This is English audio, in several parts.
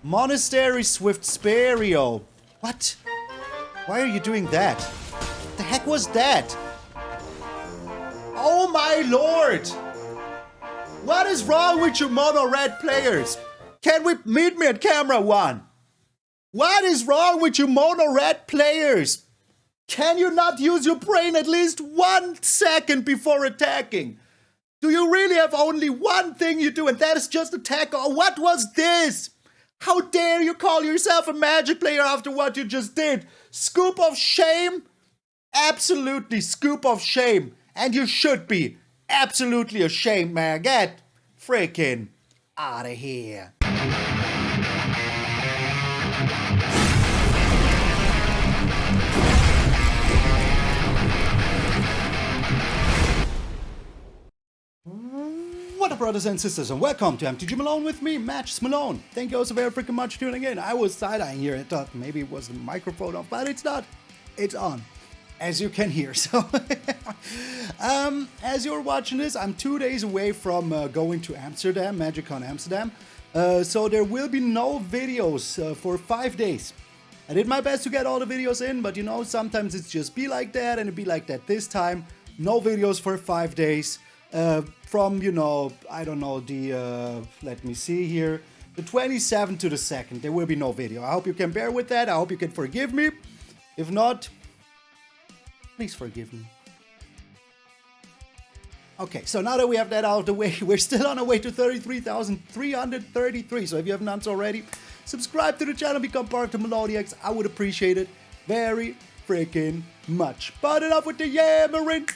Monastery Swift Sperio. What? Why are you doing that? The heck was that? Oh my lord! What is wrong with you mono red players? Can we meet me at camera 1? What is wrong with you mono red players? Can you not use your brain at least 1 second before attacking? Do you really have only one thing you do and that is just attack? Oh, what was this? How dare you call yourself a Magic player after what you just did? Scoop of shame? Absolutely scoop of shame. And you should be absolutely ashamed, man. Get freaking out of here. What up, brothers and sisters, and welcome to MTG Malone with me, MtgA Malone. Thank you all so very freaking much for tuning in. I was side-eyeing here. I thought maybe it was the microphone off, but it's not. It's on, as you can hear. So, as you're watching this, I'm 2 days away from going to Amsterdam, MagicCon Amsterdam. So there will be no videos for 5 days. I did my best to get all the videos in, but you know, sometimes it's just be like that, and it be like that this time. No videos for 5 days. From, you know, I don't know, let me see here, the 27th to the 2nd, there will be no video. I hope you can bear with that. I hope you can forgive me. If not, please forgive me. Okay, so now that we have that out of the way, we're still on our way to 33,333. So if you haven't done so already, subscribe to the channel, become part of the MtgA. I would appreciate it very freaking much. But enough with the yammering.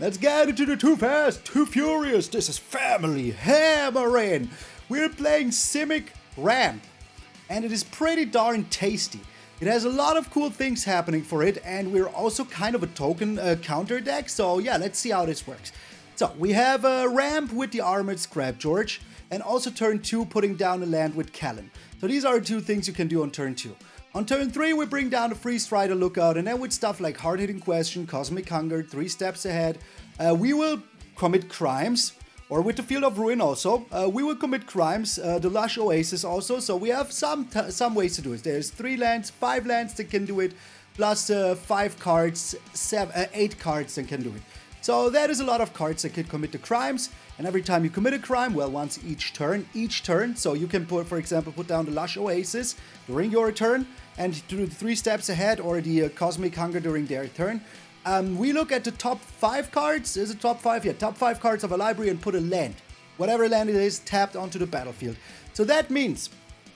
Let's get into the Too Fast, Too Furious. This is family hammering. We're playing Simic Ramp, and it is pretty darn tasty. It has a lot of cool things happening for it, and we're also kind of a token counter deck. So yeah, let's see how this works. So we have a Ramp with the Armored Scrapgorger, and also turn 2 putting down a land with Kellan. So these are 2 things you can do on turn 2. On turn 3, we bring down the Freestrider Lookout, and then with stuff like Hard-Hitting Question, Cosmic Hunger, 3 steps ahead, we will commit crimes, or with the Field of Ruin also, we will commit crimes, the Lush Oasis also, so we have some ways to do it. There's 3 lands, 5 lands that can do it, plus 5 cards, 8 cards that can do it. So that is a lot of cards that can commit the crimes, and every time you commit a crime, well, once each turn, so you can put, for example, put down the Lush Oasis during your turn, and do the 3 steps ahead, or the Cosmic Hunger during their turn. We look at the top 5 cards. Is it top 5? Yeah, top 5 cards of a library and put a land. Whatever land it is, tapped onto the battlefield. So that means,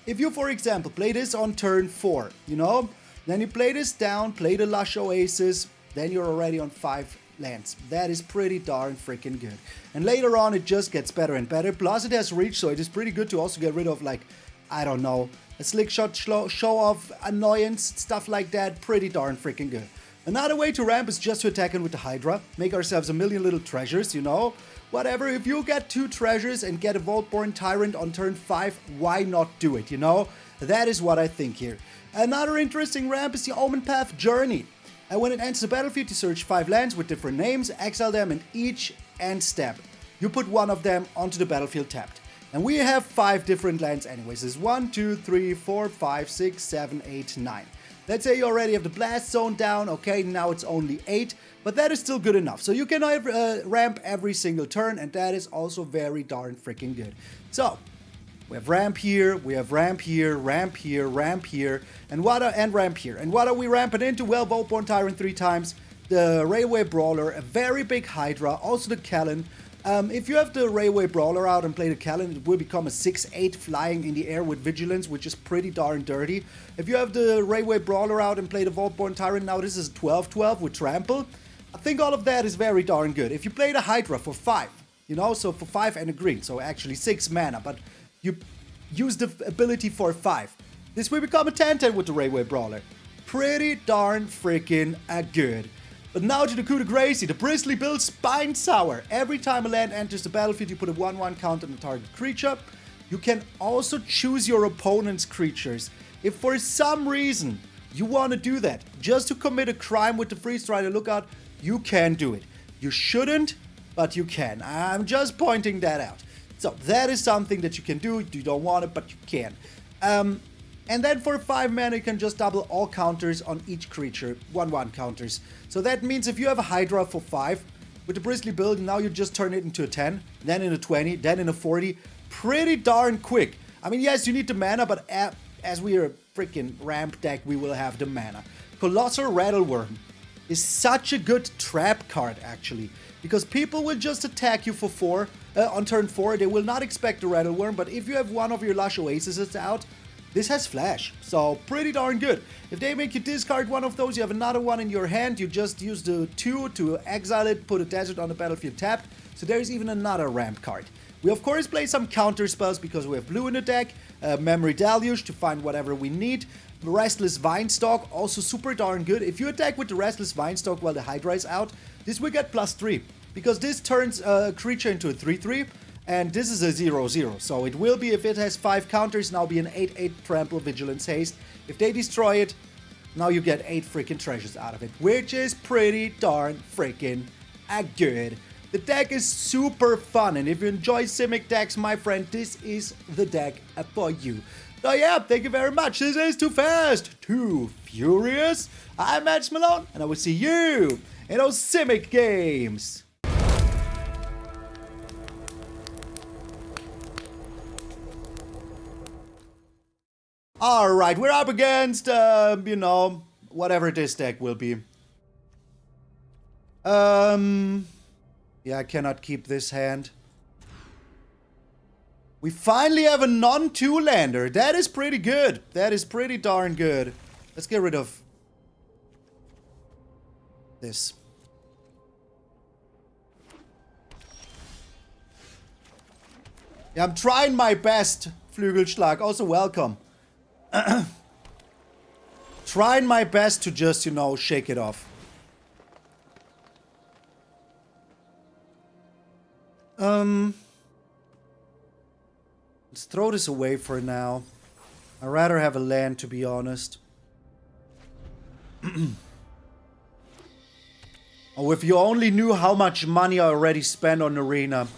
if you, for example, play this on turn 4, you know, then you play this down, play the Lush Oasis, then you're already on 5 lands. That is pretty darn freaking good. And later on, it just gets better and better. Plus, it has reach, so it is pretty good to also get rid of, like, I don't know, a slick shot, show off, annoyance, stuff like that. Pretty darn freaking good. Another way to ramp is just to attack in with the Hydra. Make ourselves a million little treasures, you know. Whatever, if you get 2 treasures and get a Vaultborn Tyrant on turn 5, why not do it, you know? That is what I think here. Another interesting ramp is the Omenpath Journey. And when it enters the battlefield, you search 5 lands with different names, exile them, and each end step, you put one of them onto the battlefield tapped. And we have 5 different lands anyways. There's 1, 2, 3, 4, 5, 6, 7, 8, 9. Let's say you already have the Blast Zone down. Okay, now it's only 8, but that is still good enough. So you can ramp every single turn, and that is also very darn freaking good. So, we have ramp here, we have ramp here, ramp here, ramp here, and ramp here. And what are we ramping into? Well, Vaultborn Tyrant 3 times, the Railway Brawler, a very big Hydra, also the Kellan. If you have the Railway Brawler out and play the Kellan, it will become a 6/8 flying in the air with Vigilance, which is pretty darn dirty. If you have the Railway Brawler out and play the Vaultborn Tyrant, now this is 12/12 with Trample. I think all of that is very darn good. If you play the Hydra for 5, you know, so for 5 and a green, so actually 6 mana, but you use the ability for 5. This will become a 10/10 with the Railway Brawler. Pretty darn freaking good. But now to the coup de grace, the Bristly build Spine Sower. Every time a land enters the battlefield, you put a 1/1 count on the target creature. You can also choose your opponent's creatures. If for some reason you want to do that, just to commit a crime with the Freestrider Lookout, you can do it. You shouldn't, but you can. I'm just pointing that out. So that is something that you can do. You don't want it, but you can. And then for 5 mana, you can just double all counters on each creature. 1/1 counters. So that means if you have a Hydra for 5, with the Bristly build, now you just turn it into a 10, then in a 20, then in a 40. Pretty darn quick. I mean, yes, you need the mana, but as we are a freaking ramp deck, we will have the mana. Colossal Rattlewurm is such a good trap card, actually. Because people will just attack you for 4 on turn 4. They will not expect a Rattlewurm, but if you have one of your Lush Oasis out, this has flash, so pretty darn good. If they make you discard one of those, you have another one in your hand, you just use the 2 to exile it, put a desert on the battlefield tapped, so there's even another ramp card. We of course play some counter spells because we have blue in the deck, Memory Deluge to find whatever we need, Restless Vinestalk, also super darn good. If you attack with the Restless Vinestalk while the Hydra is out, this will get +3, because this turns a creature into a 3/3, and this is a 0/0, so it will be, if it has 5 counters, now be an 8/8 Trample, Vigilance, Haste. If they destroy it, now you get 8 freaking treasures out of it, which is pretty darn freaking good. The deck is super fun, and if you enjoy Simic decks, my friend, this is the deck for you. So yeah, thank you very much. This is Too Fast, Too Furious. I'm MtgA Malone, and I will see you in those Simic games. Alright, we're up against, you know, whatever this deck will be. Yeah, I cannot keep this hand. We finally have a non-2-lander. That is pretty good. That is pretty darn good. Let's get rid of this. Yeah, I'm trying my best, Flügelschlag. Also, welcome. Trying my best to just, you know, shake it off. Let's throw this away for now. I'd rather have a land, to be honest. Oh, if you only knew how much money I already spent on Arena.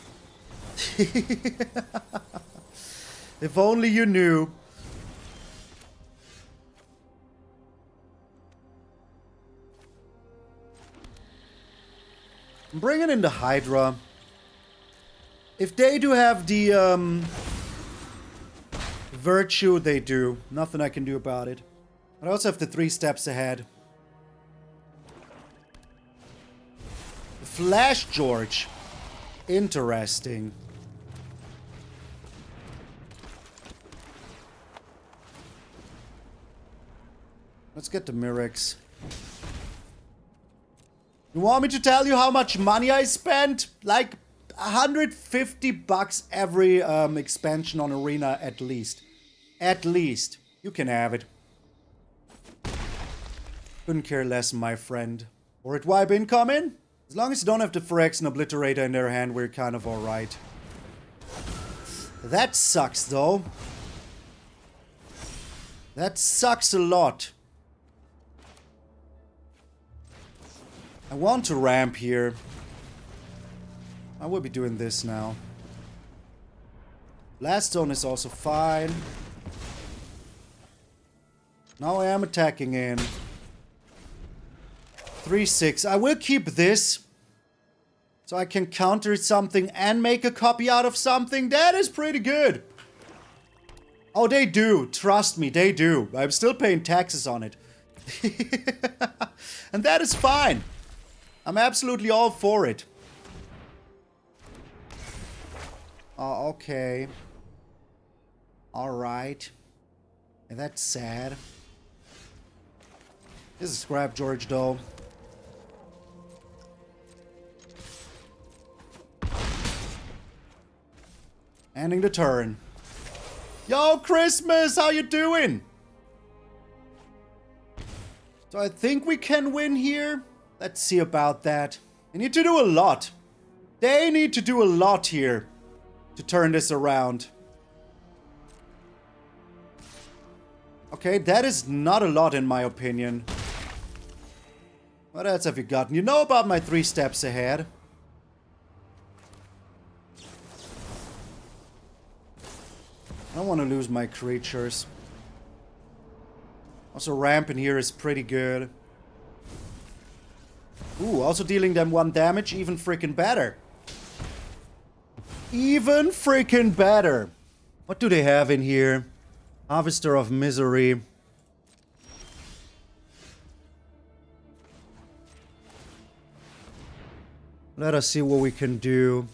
If only you knew. I'm bringing in the Hydra. If they do have the virtue, they do. Nothing I can do about it. I also have the 3 steps ahead. Flash George. Interesting. Let's get the Mirrex. You want me to tell you how much money I spent? Like 150 bucks every expansion on Arena at least. At least. You can have it. Couldn't care less, my friend. Or it wipe incoming? As long as you don't have the Phyrexian Obliterator in their hand, we're kind of alright. That sucks, though. That sucks a lot. I want to ramp here. I will be doing this now. Blast Zone is also fine. Now I am attacking in. 3/6. I will keep this. So I can counter something and make a copy out of something. That is pretty good. Oh, they do. Trust me, they do. I'm still paying taxes on it. And that is fine. I'm absolutely all for it. Oh, okay. Alright. Yeah, that's sad. This is Scrap George, though. Ending the turn. Yo, Christmas! How you doing? So I think we can win here. Let's see about that. They need to do a lot. They need to do a lot here to turn this around. Okay, that is not a lot in my opinion. What else have you gotten? You know about my 3 steps ahead. I don't want to lose my creatures. Also, ramping here is pretty good. Ooh, also dealing them 1 damage, even freaking better. Even freaking better. What do they have in here? Harvester of Misery. Let us see what we can do.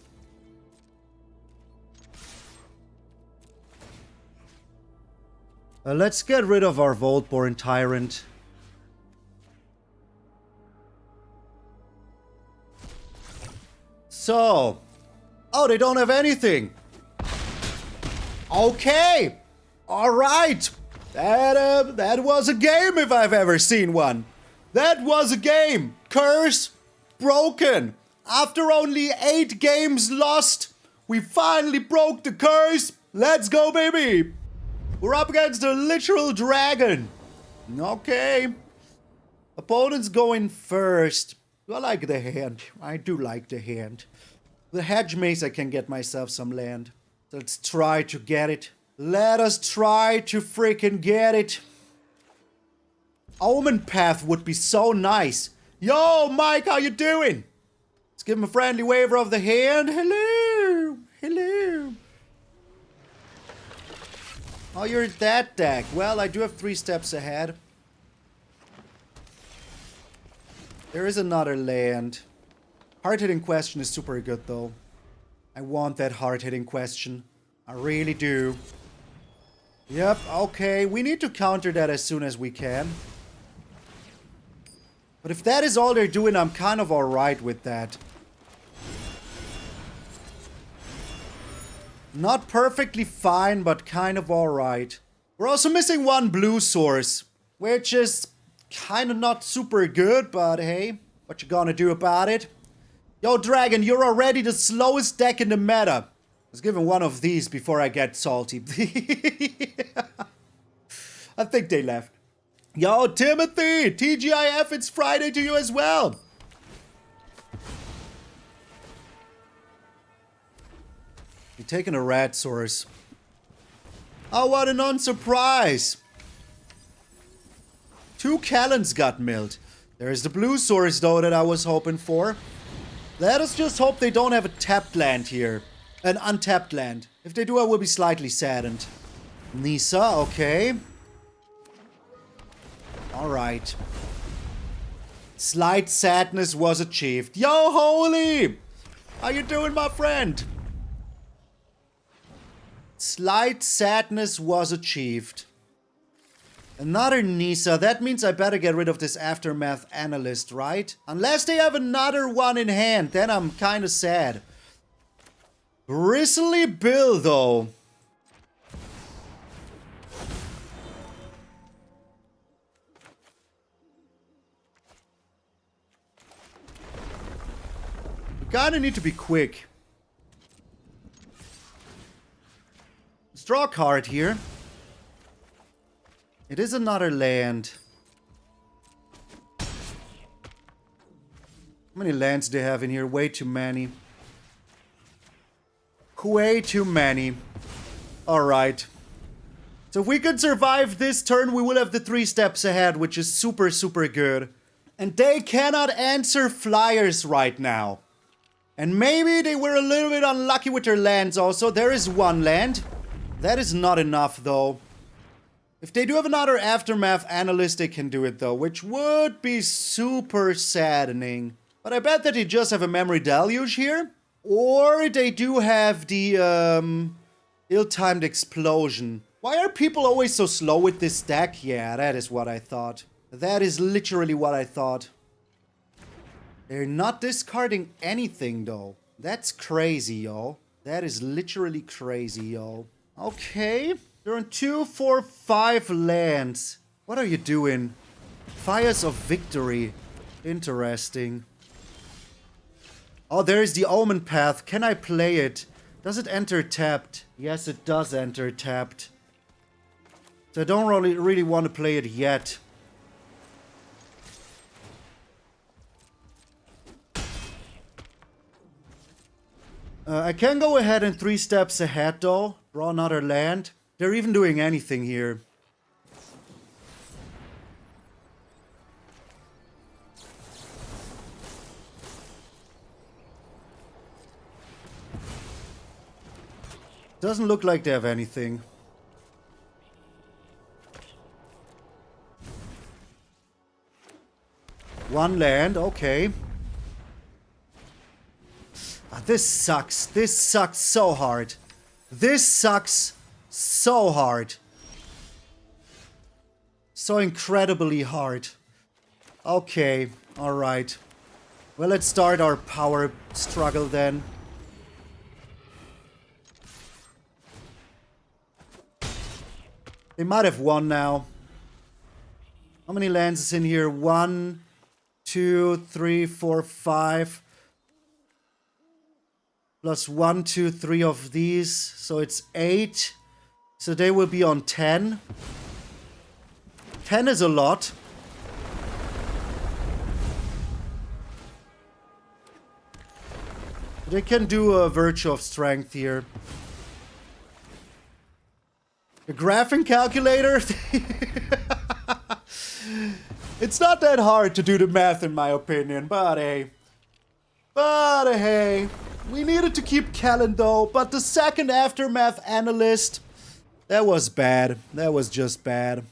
Let's get rid of our Vaultborn Tyrant. So. Oh, they don't have anything. Okay. Alright. That was a game if I've ever seen one. That was a game. Curse broken. After only 8 games lost, we finally broke the curse. Let's go, baby. We're up against a literal dragon. Okay. Opponent's going first. I like the hand. I do like the hand. The Hedge Maze, I can get myself some land. Let's try to get it. Let us try to freaking get it. Omenpath would be so nice. Yo, Mike, how you doing? Let's give him a friendly waiver of the hand. Hello. Hello. Oh, you're that deck. Well, I do have 3 steps ahead. There is another land. Hard-hitting question is super good, though. I want that hard-hitting question. I really do. Yep, okay. We need to counter that as soon as we can. But if that is all they're doing, I'm kind of alright with that. Not perfectly fine, but kind of alright. We're also missing 1 blue source, which is kind of not super good, but hey, what you gonna do about it? Yo, Dragon, you're already the slowest deck in the meta. Let's give him 1 of these before I get salty. I think they left. Yo, Timothy, TGIF, it's Friday to you as well. You're taking a red source. Oh, what a non-surprise. 2 Kellans got milled. There's the blue source, though, that I was hoping for. Let us just hope they don't have a tapped land here. An untapped land. If they do, I will be slightly saddened. Nisa, okay. Alright. Slight sadness was achieved. Yo, Holy! How you doing, my friend? Slight sadness was achieved. Another Nisa. That means I better get rid of this Aftermath Analyst, right? Unless they have another one in hand, then I'm kind of sad. Bristly Bill, though. We kinda need to be quick. Let's draw a card here. It is another land. How many lands do they have in here? Way too many. Way too many. Alright. So if we can survive this turn, we will have the 3 steps ahead, which is super, super good. And they cannot answer flyers right now. And maybe they were a little bit unlucky with their lands also. There is 1 land. That is not enough, though. If they do have another Aftermath Analyst, they can do it, though, which would be super saddening. But I bet that they just have a Memory Deluge here. Or they do have the, ill-timed Explosion. Why are people always so slow with this deck? Yeah, that is what I thought. That is literally what I thought. They're not discarding anything, though. That's crazy, yo. That is literally crazy, yo. Okay. They're on 2, 4, 5 lands. What are you doing? Fires of Victory. Interesting. Oh, there's the Omenpath. Can I play it? Does it enter tapped? Yes, it does enter tapped. So I don't really want to play it yet. I can go ahead and 3 steps ahead, though. Draw another land. They're even doing anything here. Doesn't look like they have anything. One land, okay. Ah, this sucks. This sucks so hard. This sucks so hard. So incredibly hard. Okay, alright. Well, let's start our power struggle then. They might have won now. How many lands is in here? 1, 2, 3, 4, 5. Plus 1, 2, 3 of these. So it's 8. So they will be on 10. 10 is a lot. They can do a Virtue of Strength here. The graphing calculator? It's not that hard to do the math in my opinion, but hey. But hey. We needed to keep Kellan though, but the second Aftermath Analyst, that was bad. That was just bad.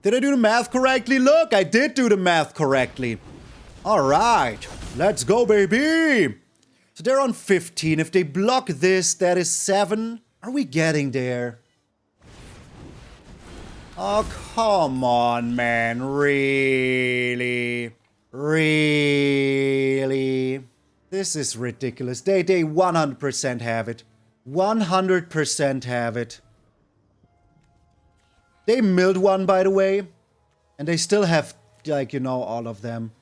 Did I do the math correctly? Look, I did do the math correctly. Alright, let's go baby! So they're on 15. If they block this, that is 7. Are we getting there? Oh, come on, man. Really? Really? This is ridiculous. They 100% have it. 100% have it. They milled one, by the way. And they still have, like, you know, all of them.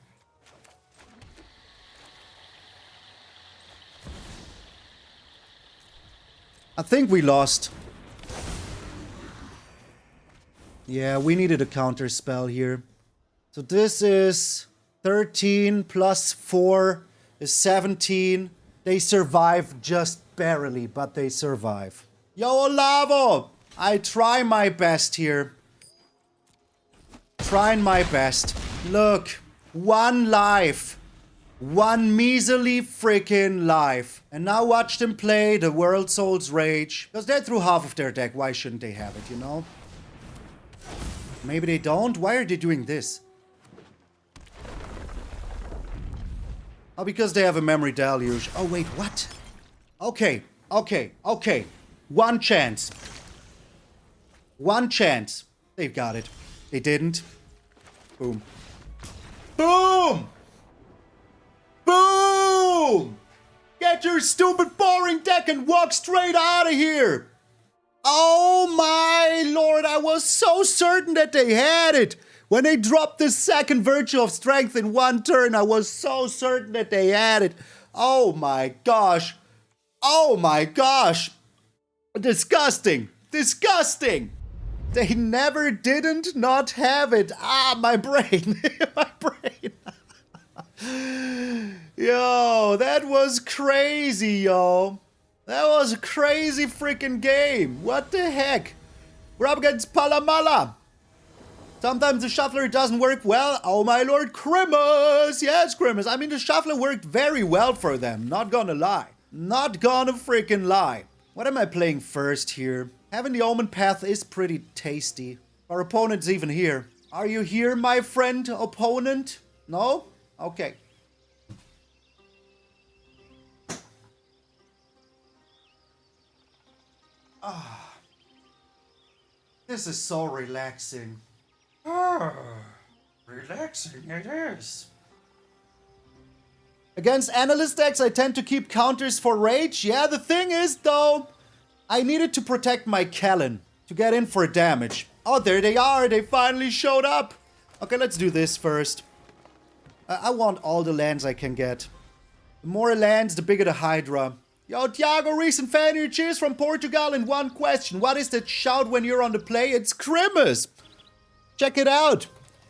I think we lost. Yeah, we needed a counter spell here. So this is 13 plus 4 is 17. They survive just barely, but they survive. Yo, Olavo! I try my best here. Trying my best. Look, 1 life. 1 measly freaking life. And now watch them play the World Soul's Rage. Because they threw half of their deck. Why shouldn't they have it, you know? Maybe they don't? Why are they doing this? Oh, because they have a Memory Deluge. Oh, wait, what? Okay, okay, okay. 1 chance. 1 chance. They've got it. They didn't. Boom. Boom! Boom! Get your stupid boring deck and walk straight out of here! Oh my lord, I was so certain that they had it! When they dropped the second Virtue of Strength in 1 turn, I was so certain that they had it. Oh my gosh. Oh my gosh. Disgusting. Disgusting. They never didn't not have it. Ah, my brain. My brain. Yo, that was crazy, yo. That was a crazy freaking game. What the heck? We're up against Palamala. Sometimes the shuffler doesn't work well. Oh my lord, Grimace! Yes, Grimace. I mean, the shuffler worked very well for them. Not gonna lie. Not gonna freaking lie. What am I playing first here? Having the Omenpath is pretty tasty. Our opponent's even here. Are you here, my friend, opponent? No? Okay. Ah. This is so relaxing. Ah, relaxing it is. Against analyst decks, I tend to keep counters for rage. Yeah, the thing is, though, I needed to protect my Kellan to get in for damage. Oh, there they are. They finally showed up. Okay, let's do this first. I want all the lands I can get. The more lands, the bigger the Hydra. Yo, Thiago, recent fan here. Cheers from Portugal. And one question. What is that shout when you're on the play? It's Grimace. Check it out.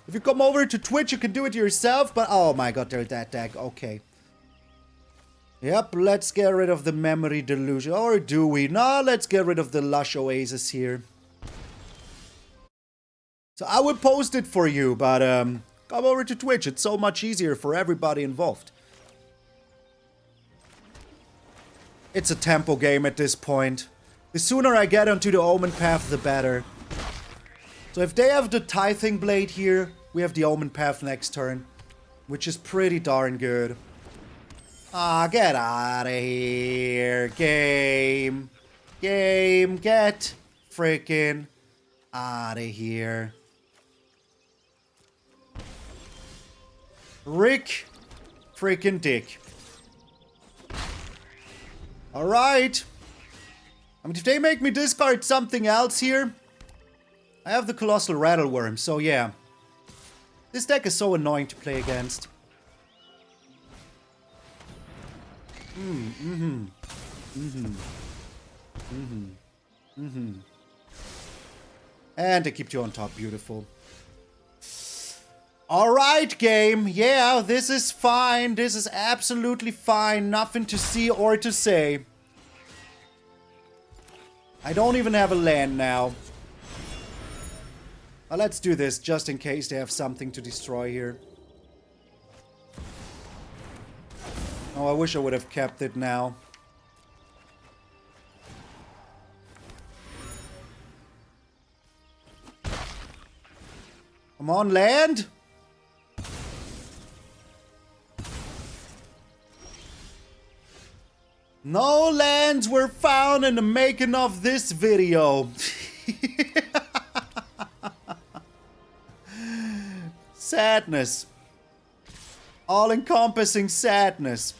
If you come over to Twitch, you can do it yourself. But, oh my god, they're that deck. Okay. Yep, let's get rid of the Memory Deluge. Or do we? No, let's get rid of the Lush Oasis here. So I would post it for you, but come over to Twitch. It's so much easier for everybody involved. It's a tempo game at this point. The sooner I get onto the Omenpath, the better. So if they have the Tithing Blade here, we have the Omenpath next turn, which is pretty darn good. Ah, get out of here, game. Game, get freaking out of here. Rick freaking Dick. Alright. I mean, if they make me discard something else here, I have the Colossal Rattlewurm, so yeah. This deck is so annoying to play against. And they keep you on top, beautiful. Alright, game. Yeah, this is fine. This is absolutely fine. Nothing to see or to say. I don't even have a land now. But let's do this, just in case they have something to destroy here. Oh, I wish I would have kept it now. Come on, land! No lands were found in the making of this video. Sadness. All-encompassing sadness.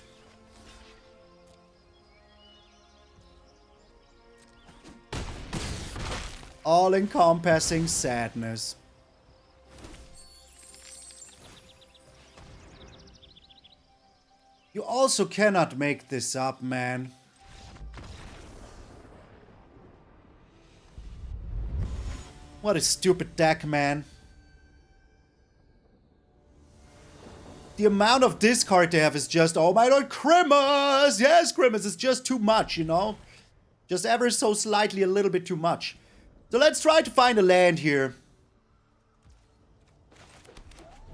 All-encompassing sadness. You also cannot make this up, man. What a stupid deck, man. The amount of discard they have is just, oh my god, Grimace! Yes, Grimace is just too much, you know? Just ever so slightly a little bit too much. So let's try to find a land here.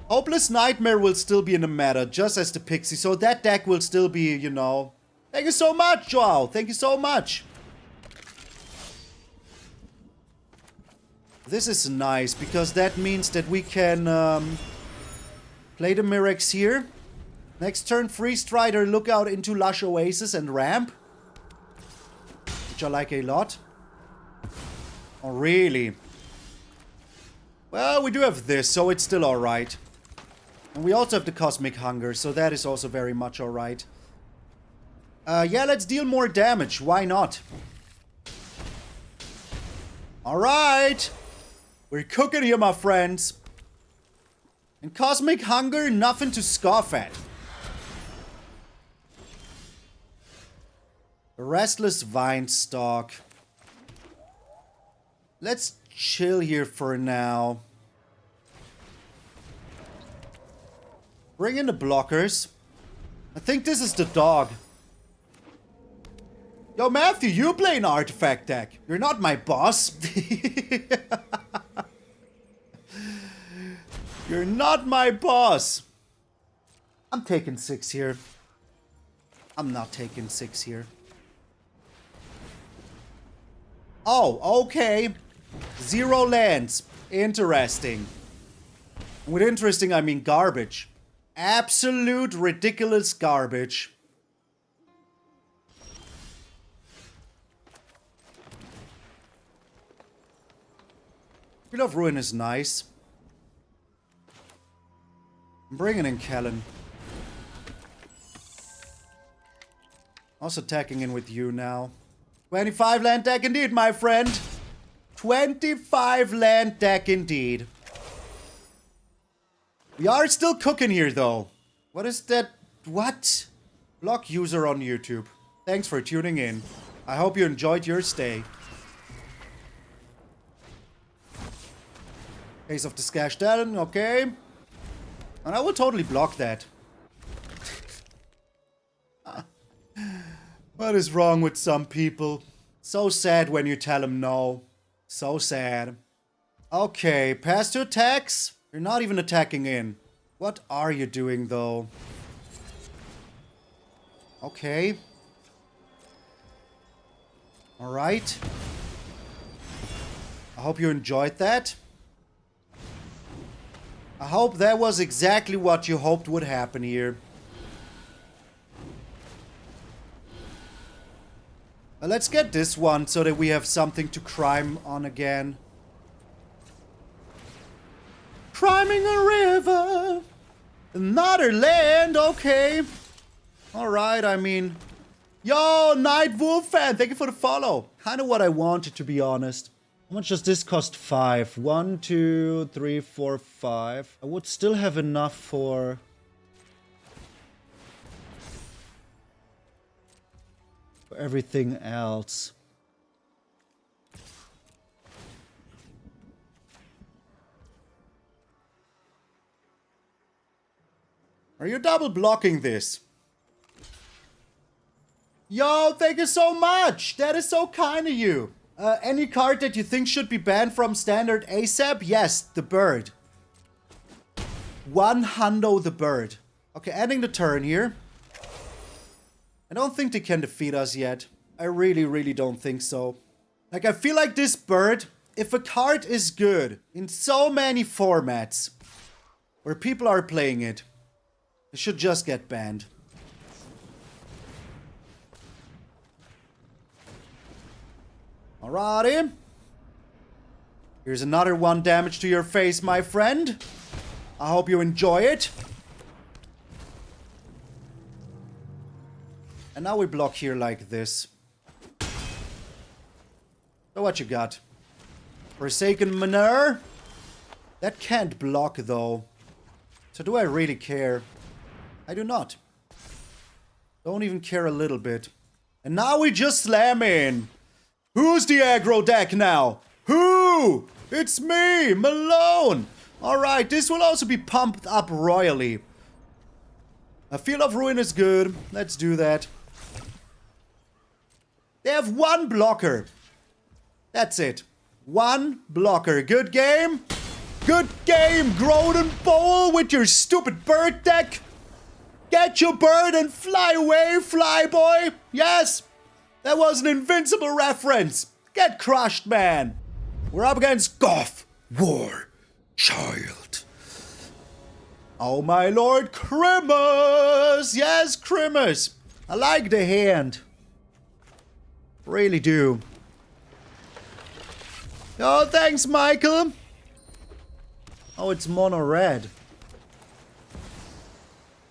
Hopeless Nightmare will still be in the meta, just as the Pixie, so that deck will still be, you know... Thank you so much, Joao! Thank you so much! This is nice, because that means that we can play the Mirrex here. Next turn, Freestrider Lookout into Lush Oasis and ramp. Which I like a lot. Oh, really? Well, we do have this, so it's still alright. And we also have the Cosmic Hunger, so that is also very much alright. Yeah, let's deal more damage. Why not? Alright! We're cooking here, my friends. And Cosmic Hunger, nothing to scoff at. Restless Vinestalk. Let's chill here for now. Bring in the blockers. I think this is the dog. Yo, Matthew, you play an artifact deck. You're not my boss. You're not my boss. I'm taking 6 here. I'm not taking 6 here. Oh, okay. 0 lands. Interesting. With interesting, I mean garbage. Absolute ridiculous garbage. Wheel of Ruin is nice. I'm bringing in Kellan. Also attacking in with you now. 25 land deck indeed, my friend. 25 land deck indeed. We are still cooking here, though. What is that? What? Block user on YouTube. Thanks for tuning in. I hope you enjoyed your stay. Case of the Skash Talon, okay. And I will totally block that. What is wrong with some people? So sad when you tell them no. So sad. Okay, pass to attacks. You're not even attacking in. What are you doing, though? Okay. Alright. I hope you enjoyed that. I hope that was exactly what you hoped would happen here. Let's get this one so that we have something to crime on again. Criming a river. Another land, okay. Alright, I mean... Yo, Night Wolf fan, thank you for the follow. Kind of what I wanted, to be honest. How much does this cost? 5. 1, 2, 3, 4, 5. I would still have enough for everything else. Are you double blocking this? Yo, thank you so much. That is so kind of you. Any card that you think should be banned from standard ASAP? Yes, the bird. 100 the bird. Okay, ending the turn here. I don't think they can defeat us yet. I really, really don't think so. Like, I feel like this bird, if a card is good in so many formats where people are playing it, it should just get banned. Alrighty. Here's another 1 damage to your face, my friend. I hope you enjoy it. And now we block here like this. So what you got? Forsaken Manure? That can't block though. So do I really care? I do not. Don't even care a little bit. And now we just slam in. Who's the aggro deck now? Who? It's me, Malone. Alright, this will also be pumped up royally. A Field of Ruin is good. Let's do that. They have 1 blocker. That's it. 1 blocker. Good game. Good game, Groden Bowl, with your stupid bird deck. Get your bird and fly away, flyboy. Yes. That was an invincible reference. Get crushed, man. We're up against Goth War Child. Oh my lord, Crimmers. Yes, Crimmers. I like the hand. Really do. Oh, thanks, Michael. Oh, it's mono red.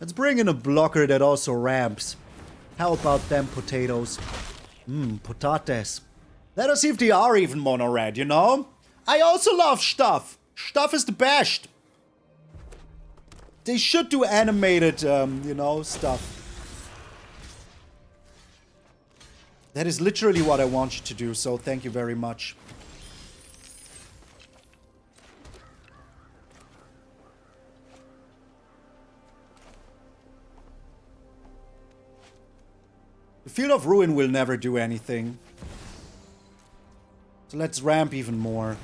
Let's bring in a blocker that also ramps. How about them potatoes? Patates. Let us see if they are even mono red, you know? I also love stuff. Stuff is the best. They should do animated, you know, stuff. That is literally what I want you to do, so thank you very much. The Field of Ruin will never do anything. So let's ramp even more.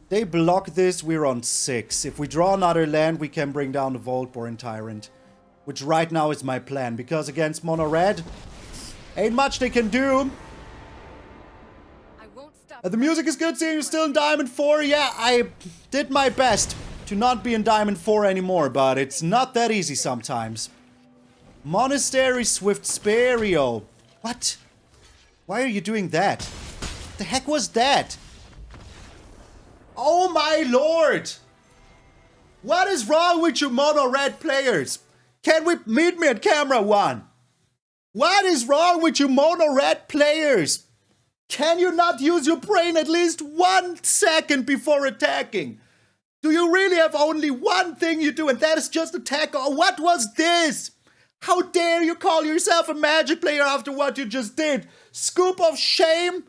They block this, we're on 6. If we draw another land, we can bring down the Vaultborn Tyrant. Which right now is my plan, because against mono red, ain't much they can do. The music is good, seeing you still in Diamond 4. Yeah, I did my best to not be in Diamond 4 anymore, but it's not that easy sometimes. Monastery Swift Sperio. What? Why are you doing that? The heck was that? Oh my lord! What is wrong with you mono red players? Can we meet me at camera 1? What is wrong with you mono red players? Can you not use your brain at least 1 second before attacking? Do you really have only one thing you do, and that is just attack? Or what was this? How dare you call yourself a Magic player after what you just did? Scoop of shame?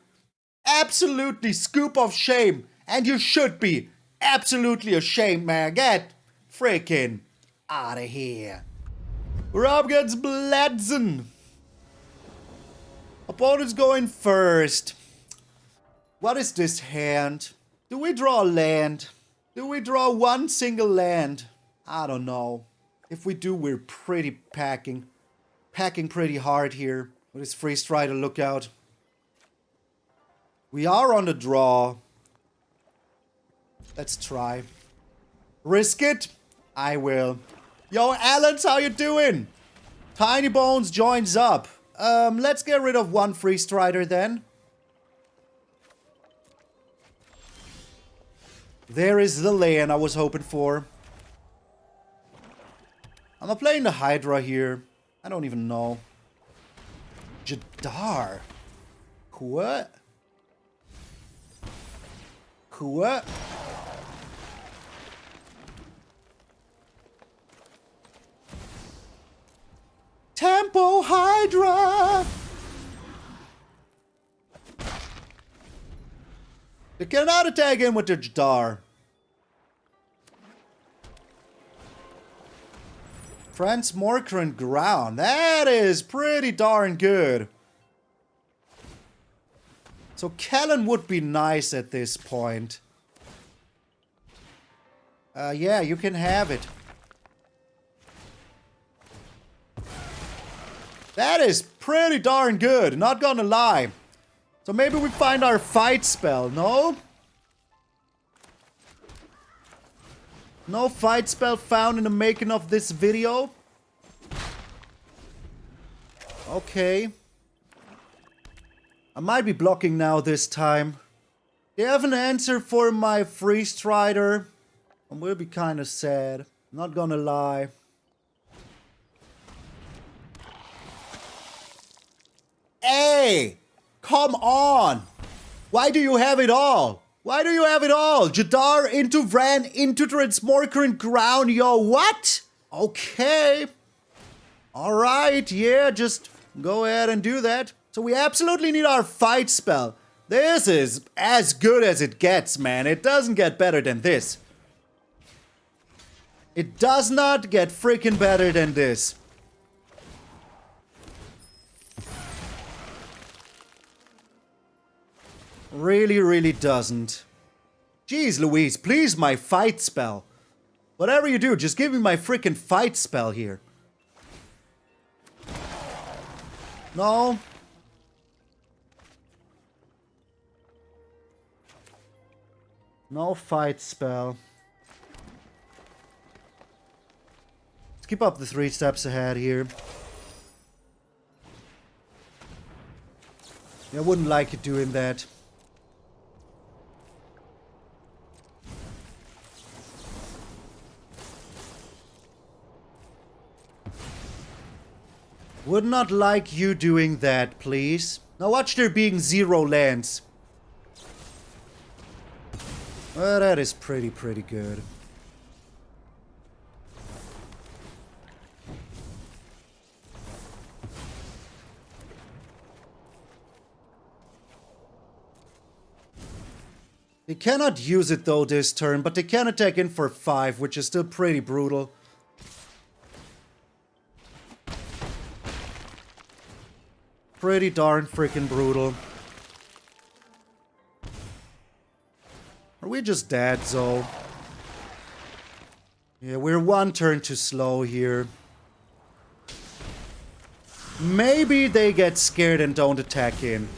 Absolutely scoop of shame. And you should be absolutely ashamed, man. Get freaking out of here. We're up against Bledson. Opponent's going first. What is this hand? Do we draw a land? Do we draw 1 single land? I don't know. If we do, we're pretty packing. packing pretty hard here with his Freestrider Lookout. We are on the draw. Let's try. Risk it? I will. Yo, Alans, how you doing? Tiny Bones joins up. Let's get rid of one Freestrider then. There is the land I was hoping for. I'm not playing the Hydra here. I don't even know. Jadar. What? What? Tempo Hydra! They cannot attack in with their Jadar. Transmorcrant Ground. That is pretty darn good. So Kellan would be nice at this point. Yeah, you can have it. That is pretty darn good, not gonna lie. So maybe we find our fight spell, no? No fight spell found in the making of this video? Okay. I might be blocking now this time. They have an answer for my Freestrider. I will be kind of sad, not gonna lie. Hey! Come on! Why do you have it all? Why do you have it all? Jadar into Vran into Transmorcrant Ground, yo, what? Okay. Alright, yeah, just go ahead and do that. So we absolutely need our fight spell. This is as good as it gets, man. It doesn't get better than this. It does not get freaking better than this. Really, really doesn't. Jeez Louise, please, my fight spell. Whatever you do, just give me my freaking fight spell here. No. No fight spell. Let's keep up the 3 steps ahead here. I wouldn't like it doing that. Would not like you doing that, please. Now watch there being 0 lands. Well, that is pretty good. They cannot use it though this turn, but they can attack in for 5, which is still pretty brutal. Pretty darn freaking brutal. Are we just dead, Zoe? Yeah, we're 1 turn too slow here. Maybe they get scared and don't attack in.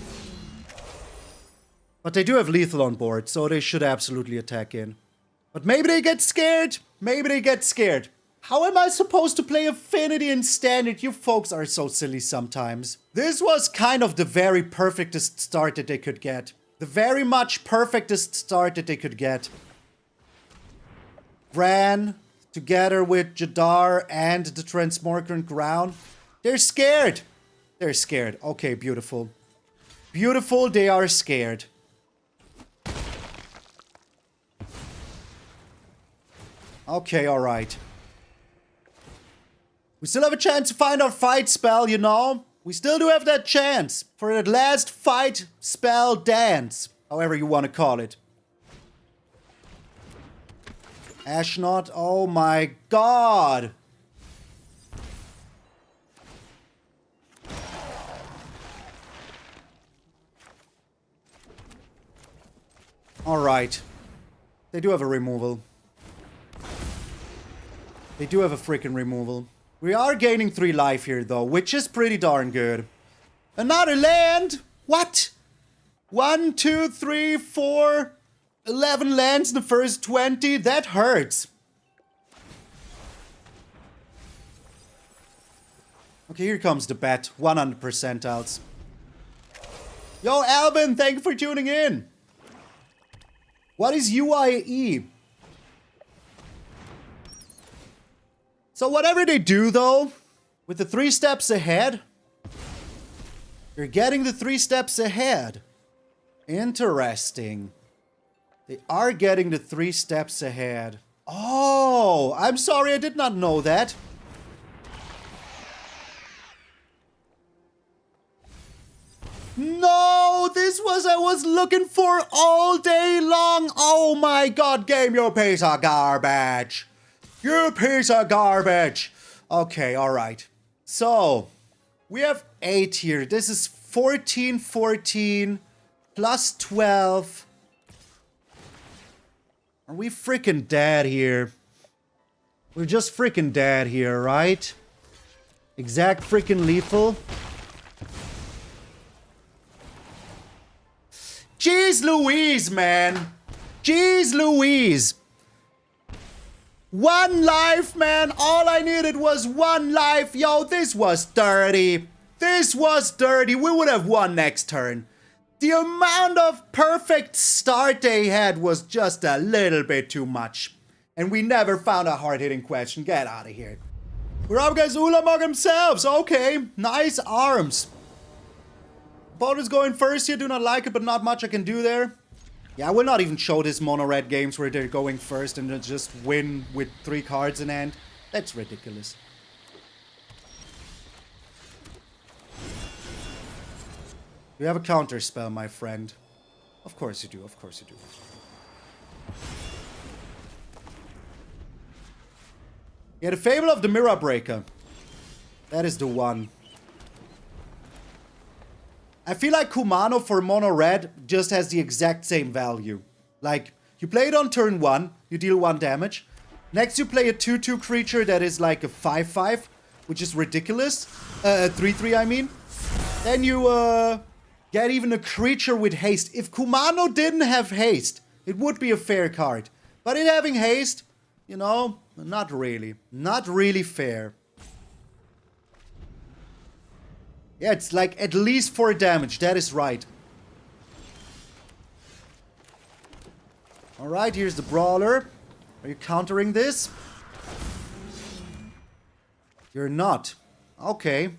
But they do have lethal on board, so they should absolutely attack in. But maybe they get scared. Maybe they get scared. How am I supposed to play Affinity in Standard? You folks are so silly sometimes. This was kind of the very perfectest start that they could get. The very much perfectest start that they could get. Vran, together with Jadar and the Transmorcrant Ground. They're scared. They're scared. Okay, beautiful. Beautiful, they are scared. Okay, alright. We still have a chance to find our fight spell, you know? We still do have that chance for that last fight spell dance. However you want to call it. Ashnot, oh my god. Alright. They do have a removal. They do have a freaking removal. We are gaining 3 life here, though, which is pretty darn good. Another land? What? 1, 2, 3, 4, 11 lands in the first 20? That hurts. Okay, here comes the bet. 100% outs. Yo, Alvin, thank you for tuning in. What is YEEEE? So whatever they do, though, with the 3 steps ahead, you're getting the 3 steps ahead. Interesting. They are getting the 3 steps ahead. Oh, I'm sorry, I did not know that. No, this was I was looking for all day long. Oh my god, game, you piece of garbage. You piece of garbage. Okay, alright. So, we have 8 here. This is 14, 14, plus 12. Are we freaking dead here? We're just freaking dead here, right? Exact freaking lethal. Jeez Louise, man. Jeez Louise. 1 life, man. All I needed was 1 life. Yo, this was dirty. This was dirty. We would have won next turn. The amount of perfect start they had was just a little bit too much. And we never found a hard-hitting question. Get out of here. We're up against Ulamog themselves. Okay, nice arms. Opponent's going first here. Do not like it, but not much I can do there. Yeah, I will not even show this mono-red games where they're going first and then just win with 3 cards in hand. That's ridiculous. You have a counter spell, my friend. Of course you do, of course you do. Yeah, the Fable of the Mirror Breaker. That is the one. I feel like Kumano for mono red just has the exact same value. Like, you play it on turn 1, you deal 1 damage. Next you play a 2/2 creature that is like a 5/5, which is ridiculous. 3/3 I mean. Then you get even a creature with haste. If Kumano didn't have haste, it would be a fair card. But it having haste, you know, not really. Not really fair. Yeah, it's like at least 4 damage. That is right. Alright, here's the Brawler. Are you countering this? You're not. Okay.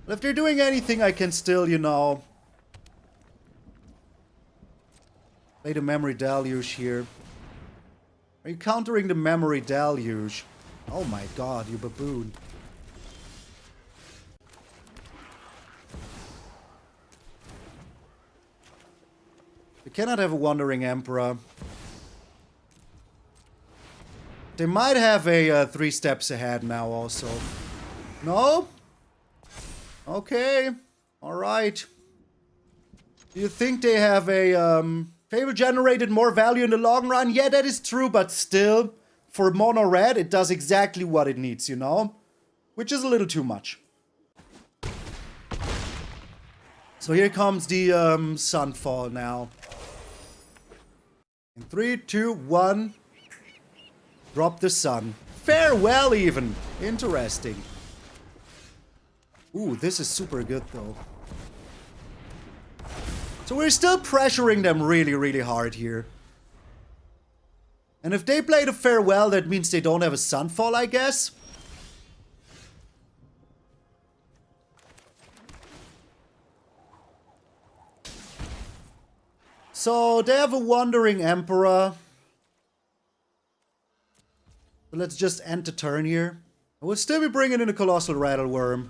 Well, if they're doing anything, I can still, you know, play the Memory Deluge here. Are you countering the Memory Deluge? Oh my god, you baboon. You cannot have a Wandering Emperor. They might have a 3 steps ahead now also. No? Okay. Alright. Do you think they have a Fable generated more value in the long run? Yeah, that is true, but still, for mono red, it does exactly what it needs, you know? Which is a little too much. So here comes the Sunfall now. In 3, 2, 1. Drop the sun. Farewell even. Interesting. Ooh, this is super good though. So we're still pressuring them really, really hard here. And if they play the Farewell, that means they don't have a Sunfall, I guess. So they have a Wandering Emperor. So let's just end the turn here. I will still be bringing in a Colossal Rattlewurm.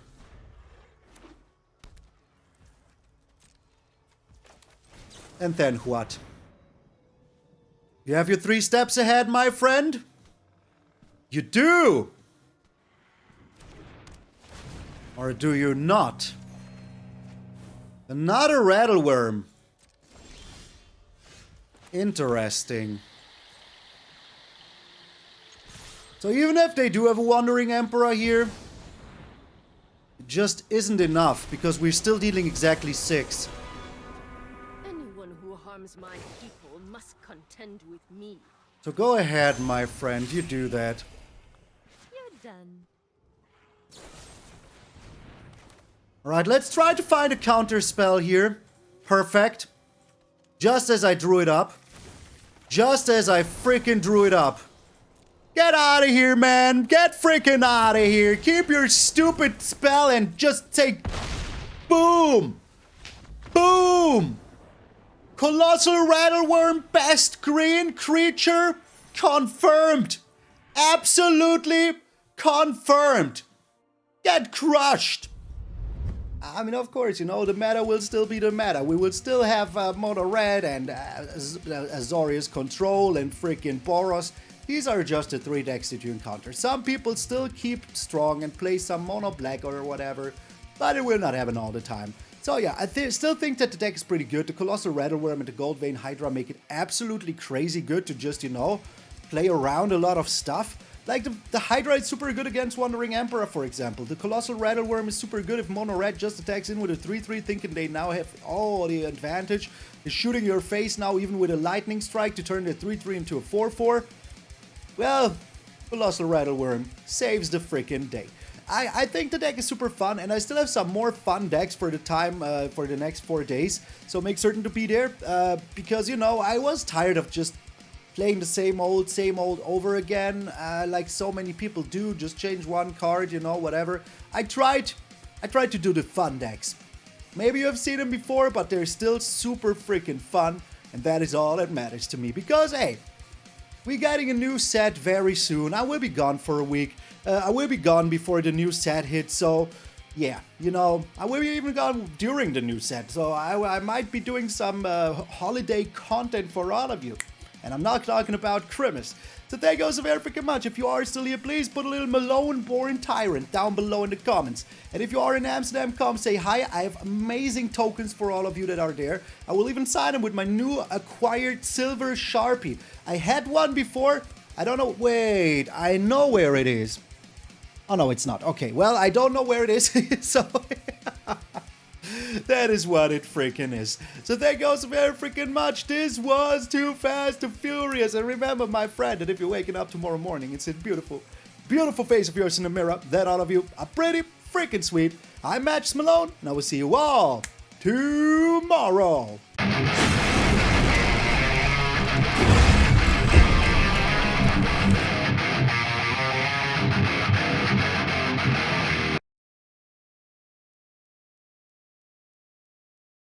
And then what? You have your 3 steps ahead, my friend? You do! Or do you not? Another Rattlewurm. Interesting. So even if they do have a Wandering Emperor here, it just isn't enough, because we're still dealing exactly 6. Anyone who harms my people must contend with me. So go ahead, my friend, you do that. You're done. Alright, let's try to find a counter spell here. Perfect. Just as I drew it up. Just as I freaking drew it up. Get out of here, man. Get freaking out of here. Keep your stupid spell and just take... Boom. Boom. Colossal Rattlewurm, best green creature. Confirmed. Absolutely confirmed. Get crushed. I mean, of course, you know, the meta will still be the meta. We will still have Mono Red and Azorius Control and freaking Boros. These are just the 3 decks that you encounter. Some people still keep strong and play some Mono Black or whatever, but it will not happen all the time. So yeah, I still think that the deck is pretty good. The Colossal Rattlewurm and the Goldvein Hydra make it absolutely crazy good to just, you know, play around a lot of stuff. Like the Hydra is super good against Wandering Emperor, for example. The Colossal Rattlewurm is super good if Mono Red just attacks in with a 3-3, thinking they now have all the advantage. Is shooting your face now even with a Lightning Strike to turn the 3-3 into a 4-4. Well, Colossal Rattlewurm saves the freaking day. I think the deck is super fun, and I still have some more fun decks for the time, for the next 4 days. So make certain to be there, because, you know, I was tired of just playing the same old over again, like so many people do. Just change one card, you know, whatever. I tried to do the fun decks. Maybe you have seen them before, but they're still super freaking fun, and that is all that matters to me. Because, hey, we're getting a new set very soon. I will be gone for a week. I will be gone before the new set hits, so yeah, you know, I will be even gone during the new set. So I might be doing some holiday content for all of you. And I'm not talking about Christmas. So thank you so very freaking much. If you are still here, please put a little Malone-born Tyrant down below in the comments. And if you are in Amsterdam, come say hi. I have amazing tokens for all of you that are there. I will even sign them with my new acquired silver Sharpie. I had one before. I don't know. Wait, I know where it is. Oh, no, it's not. Okay, well, I don't know where it is. So... that is what it freaking is. So thank you so very freaking much. This was Too Fast, Too Furious. And remember, my friend, that if you're waking up tomorrow morning, it's a beautiful, beautiful face of yours in the mirror. That all of you are pretty freaking sweet. I'm MtgA Malone, and I will see you all tomorrow.